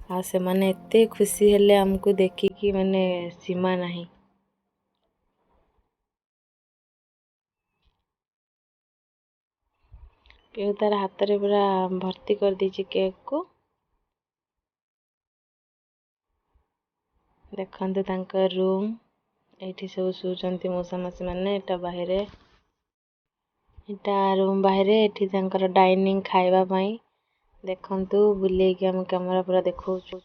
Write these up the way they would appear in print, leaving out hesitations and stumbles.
ଆଉ ସେମାନେ ଏତେ ଖୁସି ହେଲେ ଆମକୁ ଦେଖିକି ମାନେ ସୀମା ନାହିଁ। ପିଉ ତାର ହାତରେ ପୁରା ଭର୍ତ୍ତି କରିଦେଇଛି କେକ୍କୁ। ଦେଖନ୍ତୁ ତାଙ୍କ ରୁମ୍, ଏଇଠି ସବୁ ଶୋଉଛନ୍ତି ମଉସା ମାଉସୀ ମାନେ। ଏଟା ବାହାରେ, ଏଟା ରୁମ୍ ବାହାରେ। ଏଠି ତାଙ୍କର ଡାଇନିଂ ଖାଇବା ପାଇଁ। ଦେଖନ୍ତୁ ବୁଲେଇକି ଆମ କ୍ୟାମେରା ପୁରା ଦେଖଉଛୁ।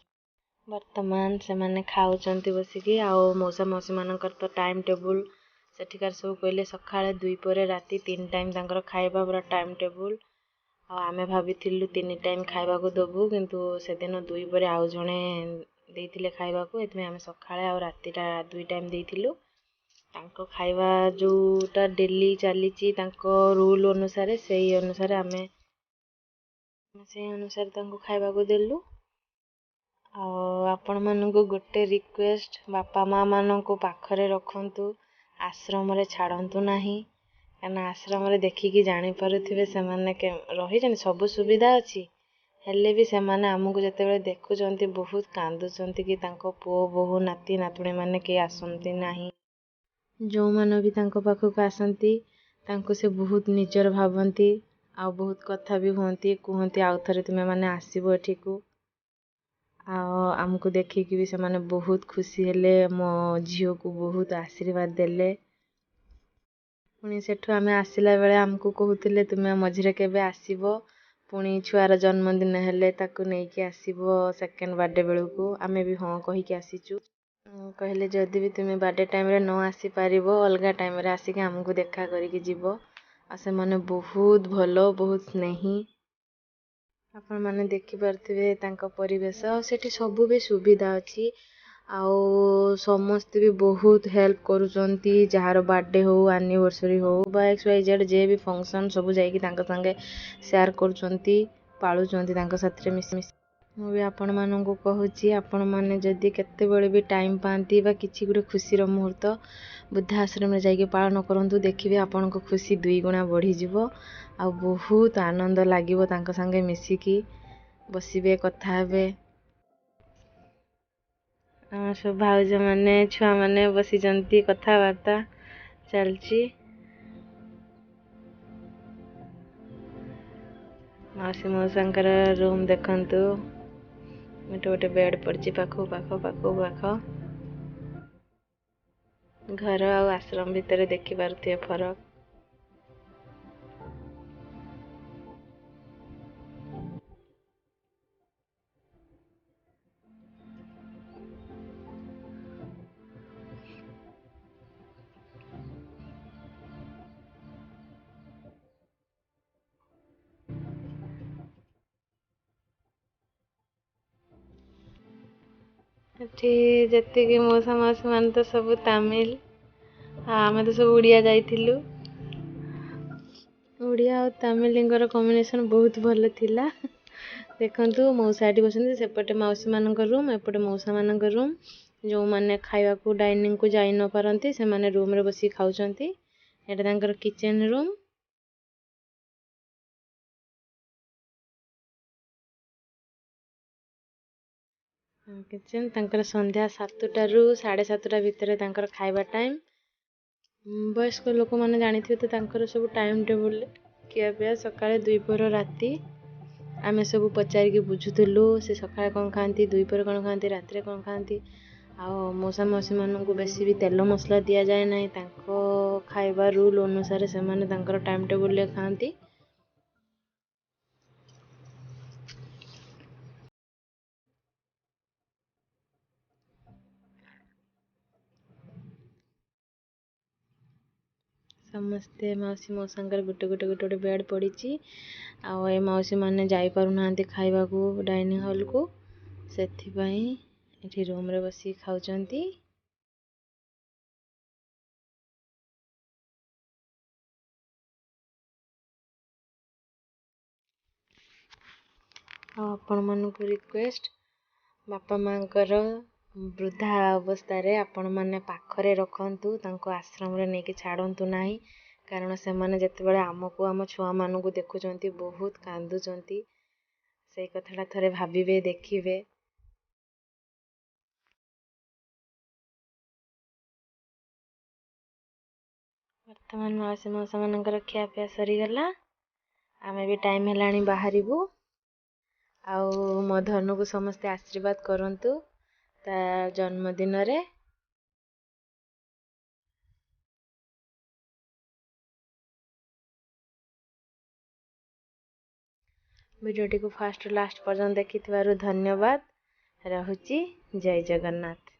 ବର୍ତ୍ତମାନ ସେମାନେ ଖାଉଛନ୍ତି ବସିକି। ଆଉ ମଉସା ମାଉସୀ ମାନଙ୍କର ତ ଟାଇମ୍ ଟେବୁଲ୍ ସେଠିକାର ସବୁ କହିଲେ ସକାଳେ 2 ପରେ ରାତି 3 ଟାଇମ୍ ତାଙ୍କର ଖାଇବା ପୁରା ଟାଇମ୍ ଟେବୁଲ୍। ଆଉ ଆମେ ଭାବିଥିଲୁ 3 ଟାଇମ୍ ଖାଇବାକୁ ଦେବୁ, କିନ୍ତୁ ସେଦିନ 2 ପରେ ଆଉ ଜଣେ ଦେଇଥିଲେ ଖାଇବାକୁ। ଏଥିପାଇଁ ଆମେ ସକାଳେ ଆଉ ରାତିଟା 2 ଟାଇମ୍ ଦେଇଥିଲୁ। ତାଙ୍କ ଖାଇବା ଯେଉଁଟା ଡେଲି ଚାଲିଛି ତାଙ୍କ ରୁଲ୍ ଅନୁସାରେ, ସେଇ ଅନୁସାରେ ତାଙ୍କୁ ଖାଇବାକୁ ଦେଲୁ। ଆଉ ଆପଣମାନଙ୍କୁ ଗୋଟେ ରିକ୍ୱେଷ୍ଟ, ବାପା ମା ମାନଙ୍କୁ ପାଖରେ ରଖନ୍ତୁ, ଆଶ୍ରମରେ ଛାଡ଼ନ୍ତୁ ନାହିଁ। କାହିଁକିନା ଆଶ୍ରମରେ ଦେଖିକି ଜାଣିପାରୁଥିବେ ସେମାନେ ରହିଛନ୍ତି, ସବୁ ସୁବିଧା ଅଛି, ହେଲେ ବି ସେମାନେ ଆମକୁ ଯେତେବେଳେ ଦେଖୁଛନ୍ତି ବହୁତ କାନ୍ଦୁଛନ୍ତି କି ତାଙ୍କ ପୁଅ ବୋହୂ ନାତି ନାତୁଣୀ ମାନେ କେହି ଆସନ୍ତି ନାହିଁ। ଯେଉଁମାନେ ବି ତାଙ୍କ ପାଖକୁ ଆସନ୍ତି ତାଙ୍କୁ ସେ ବହୁତ ନିଜର ଭାବନ୍ତି। ଆଉ ବହୁତ କଥା ବି କୁହନ୍ତି ଆଉଥରେ ତୁମେମାନେ ଆସିବ ଏଠିକୁ। ଆଉ ଆମକୁ ଦେଖିକି ବି ସେମାନେ ବହୁତ ଖୁସି ହେଲେ, ମୋ ଝିଅକୁ ବହୁତ ଆଶୀର୍ବାଦ ଦେଲେ। ପୁଣି ସେଠୁ ଆମେ ଆସିଲା ବେଳେ ଆମକୁ କହୁଥିଲେ ତୁମେ ମଝିରେ କେବେ ଆସିବ, ପୁଣି ଛୁଆର ଜନ୍ମଦିନ ହେଲେ ତାକୁ ନେଇକି ଆସିବ ସେକେଣ୍ଡ ବାର୍ଥଡେ ବେଳକୁ। ଆମେ ବି ହଁ କହିକି ଆସିଛୁ। କହିଲେ ଯଦି ବି ତୁମେ ବାର୍ଥଡେ ଟାଇମ୍ରେ ନ ଆସିପାରିବ, ଅଲଗା ଟାଇମ୍ରେ ଆସିକି ଆମକୁ ଦେଖା କରିକି ଯିବ। ଆଉ ସେମାନେ ବହୁତ ଭଲ, ବହୁତ ସ୍ନେହୀ। ଆପଣମାନେ ଦେଖିପାରୁଥିବେ ତାଙ୍କ ପରିବେଶ। ଆଉ ସେଠି ସବୁ ବି ସୁବିଧା ଅଛି। ଆଉ ସମସ୍ତେ ବି ବହୁତ ହେଲ୍ପ କରୁଛନ୍ତି। ଯାହାର ବାର୍ଥଡେ ହଉ, ଆନିଭର୍ସରୀ ହଉ ବା XYZ ଯେ ବି ଫଙ୍କସନ୍, ସବୁ ଯାଇକି ତାଙ୍କ ସାଙ୍ଗେ ସେୟାର କରୁଛନ୍ତି, ପାଳୁଛନ୍ତି ତାଙ୍କ ସାଥିରେ ମିଶି। ମୁଁ ବି ଆପଣମାନଙ୍କୁ କହୁଛି, ଆପଣମାନେ ଯଦି କେତେବେଳେ ବି ଟାଇମ୍ ପାଆନ୍ତି ବା କିଛି ଗୋଟେ ଖୁସିର ମୁହୂର୍ତ୍ତ ବୃଦ୍ଧାଶ୍ରମରେ ଯାଇକି ପାଳନ କରନ୍ତୁ, ଦେଖିବେ ଆପଣଙ୍କ ଖୁସି 2 ଗୁଣା ବଢ଼ିଯିବ। ଆଉ ବହୁତ ଆନନ୍ଦ ଲାଗିବ ତାଙ୍କ ସାଙ୍ଗେ ମିଶିକି। ବସିବେ, କଥା ହେବେ। ଆମର ସବୁ ଭାଉଜମାନେ, ଛୁଆମାନେ ବସିଛନ୍ତି, କଥାବାର୍ତ୍ତା ଚାଲିଛି। ମାଉସୀ ମଉସାଙ୍କର ରୁମ୍ ଦେଖନ୍ତୁ, ଗୋଟେ ବେଡ୍ ପଡ଼ିଛି ପାଖ। ଘର ଆଉ ଆଶ୍ରମ ଭିତରେ ଦେଖିପାରୁଥିବେ ଫରକ। ଏଠି ଯେତିକି ମଉସା ମାଉସୀ ମାନେ ତ ସବୁ ତାମିଲ, ଆଉ ଆମେ ତ ସବୁ ଓଡ଼ିଆ ଯାଇଥିଲୁ। ଓଡ଼ିଆ ଆଉ ତାମିଲଙ୍କର କମ୍ବିନେସନ୍ ବହୁତ ଭଲ ଥିଲା। ଦେଖନ୍ତୁ ମଉସା ଏଠି ବସନ୍ତି, ସେପଟେ ମାଉସୀମାନଙ୍କ ରୁମ୍, ଏପଟେ ମଉସାମାନଙ୍କ ରୁମ୍। ଯେଉଁମାନେ ଖାଇବାକୁ ଡାଇନିଂକୁ ଯାଇ ନ ପାରନ୍ତି ସେମାନେ ରୁମ୍ରେ ବସିକି ଖାଉଛନ୍ତି। ଏଇଟା ତାଙ୍କର କିଚେନ୍ ରୁମ୍। କିଚେନ୍ ତାଙ୍କର ସନ୍ଧ୍ୟା 7ଟାରୁ 7:30 ଭିତରେ ତାଙ୍କର ଖାଇବା ଟାଇମ୍। ବୟସ୍କ ଲୋକମାନେ ଜାଣିଥିବେ ତ ତାଙ୍କର ସବୁ ଟାଇମ୍ ଟେବୁଲ୍ ଖିଆପିଆ, ସକାଳେ 2 ପହର ରାତି। ଆମେ ସବୁ ପଚାରିକି ବୁଝୁଥିଲୁ ସେ ସକାଳେ କ'ଣ ଖାଆନ୍ତି, 2 ପହରେ କ'ଣ ଖାଆନ୍ତି, ରାତିରେ କ'ଣ ଖାଆନ୍ତି। ଆଉ ମଉସା ମାଉସୀମାନଙ୍କୁ ବେଶୀ ବି ତେଲ ମସଲା ଦିଆଯାଏ ନାହିଁ। ତାଙ୍କ ଖାଇବା ରୁଲ୍ ଅନୁସାରେ ସେମାନେ ତାଙ୍କର ଟାଇମ୍ ଟେବୁଲ୍ରେ ଖାଆନ୍ତି। ସମସ୍ତେ ମାଉସୀ ମଉସାଙ୍କର ଗୋଟେ ବେଡ୍ ପଡ଼ିଛି। ଆଉ ଏ ମାଉସୀମାନେ ଯାଇପାରୁନାହାନ୍ତି ଖାଇବାକୁ ଡାଇନିଂ ହଲ୍କୁ, ସେଥିପାଇଁ ଏଠି ରୁମ୍ରେ ବସିକି ଖାଉଛନ୍ତି। ଆଉ ଆପଣମାନଙ୍କୁ ରିକ୍ୱେଷ୍ଟ, ବାପା ମାଙ୍କର ବୃଦ୍ଧା ଅବସ୍ଥାରେ ଆପଣମାନେ ପାଖରେ ରଖନ୍ତୁ, ତାଙ୍କୁ ଆଶ୍ରମରେ ନେଇକି ଛାଡ଼ନ୍ତୁ ନାହିଁ। କାରଣ ସେମାନେ ଯେତେବେଳେ ଆମକୁ, ଆମ ଛୁଆମାନଙ୍କୁ ଦେଖୁଛନ୍ତି ବହୁତ କାନ୍ଦୁଛନ୍ତି। ସେଇ କଥାଟା ଥରେ ଭାବିବେ, ଦେଖିବେ। ବର୍ତ୍ତମାନ ମାଉସୀ ମଉସା ମାନଙ୍କର ଖିଆପିଆ ସରିଗଲା। ଆମେ ବି ଟାଇମ୍ ହେଲାଣି ବାହାରିବୁ। ଆଉ ମୋ ଧନୁକୁ ସମସ୍ତେ ଆଶୀର୍ବାଦ କରନ୍ତୁ ତା ଜନ୍ମଦିନରେ। ଭିଡ଼ିଓଟିକୁ ଫାଷ୍ଟରୁ ଲାଷ୍ଟ ପର୍ଯ୍ୟନ୍ତ ଦେଖିଥିବାରୁ ଧନ୍ୟବାଦ। ରହୁଛି। ଜୟ ଜଗନ୍ନାଥ।